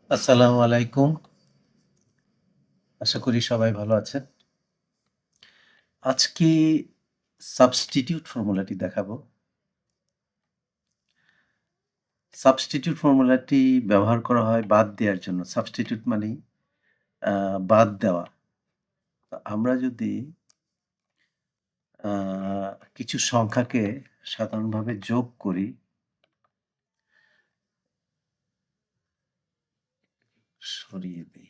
আসসালামু আলাইকুম। আশা করি সবাই ভালো আছেন। আজকে সাবস্টিটিউট ফর্মুলাটি দেখাবো। সাবস্টিটিউট ফর্মুলাটি ব্যবহার করা হয় বাদ দেওয়ার জন্য। সাবস্টিটিউট মানেই বাদ দেওয়া। আমরা যদি আ কিছু সংখ্যাকে সাধারণভাবে যোগ করি সরিয়ে দেই।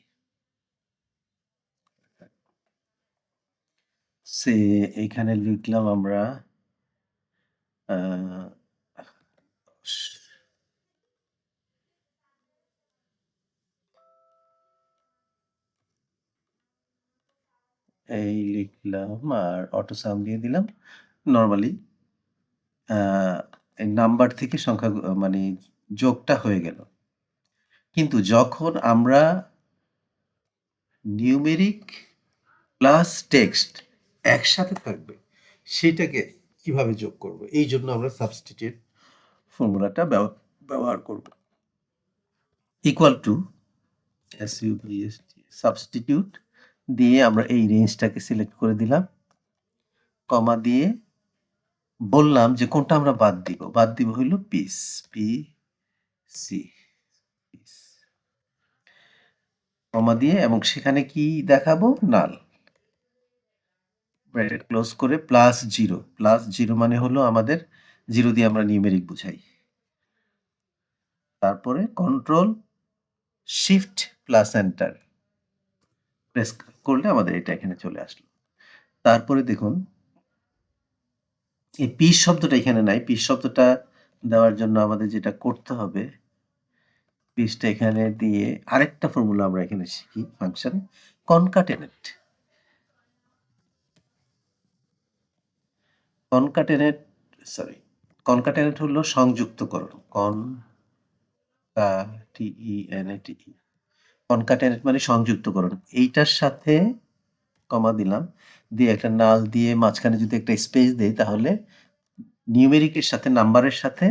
এইখানে লিখলাম আমরা আ এই লিখলাম আর অটো সাম দিয়ে দিলাম। নরমালি আ এই নাম্বার থেকে সংখ্যা মানে যোগটা হয়ে গেল। কিন্তু যখন আমরা নিউমেরিক প্লাস টেক্সট একসাথে থাকবে, সেটাকে কিভাবে যোগ করব? এইজন্য আমরা সাবস্টিটিউট ফর্মুলাটা ব্যবহার করব। ইকুয়াল টু সাবস্টিটিউট দিয়ে আমরা এই রেঞ্জটাকে সিলেক্ট করে দিলাম। কমা দিয়ে বললাম যে কোনটা আমরা বাদ দিব। বাদ দিব হইল পিস, পিসি। পিস। কমা দিয়ে এবং সেখানে কি দেখাবো? নাল। ব্র্যাকেট ক্লোজ করে +0 +0 মানে হলো আমাদের 0 দিয়ে আমরা নিউমেরিক বুঝাই। তারপরে control shift plus enter press করলে আমাদের এটা এখানে চলে আসলো। তারপরে দেখুন এই পিস শব্দটা এখানে নাই। পিস শব্দটা দেওয়ার জন্য আমাদের যেটা করতে হবে, পিসটা এখানে দিয়ে আরেকটা ফর্মুলা আমরা এখানে শিখি, ফাংশন কনকাটেনেট। কনকাটেনেট হলো সংযুক্তকরণ। কনকাটেনেট মানে সংযুক্তকরণ। এইটার সাথে কমা দিলাম, দিয়ে একটা নাল দিয়ে মাঝখানে যদি একটা স্পেস দেই তাহলে নিউমেরিকের সাথে নাম্বারের সাথে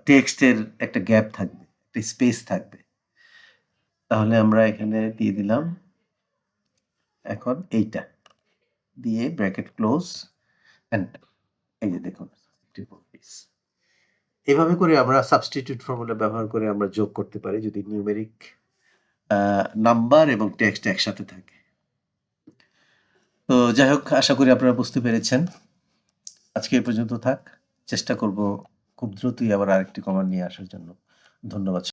টেক্সটের একটা গ্যাপ থাকবে, একটা স্পেস থাকবে। তাহলে আমরা এখানে দিয়ে দিলাম এখন এইটা দিয়ে ব্র্যাকেট ক্লোজ এন্টার। এই যে দেখুন এভাবে করে আমরা সাবস্টিটিউট ফর্মুলা ব্যবহার করে আমরা যোগ করতে পারি যদি নিউমেরিক নাম্বার এবং টেক্সট একসাথে থাকে। তো যাই হোক, আশা করি আপনারা বুঝতে পেরেছেন। আজকে এই পর্যন্ত থাক। চেষ্টা করব খুব দ্রুতই আবার আরেকটি কমান্ড নিয়ে আসার জন্য। ধন্যবাদ।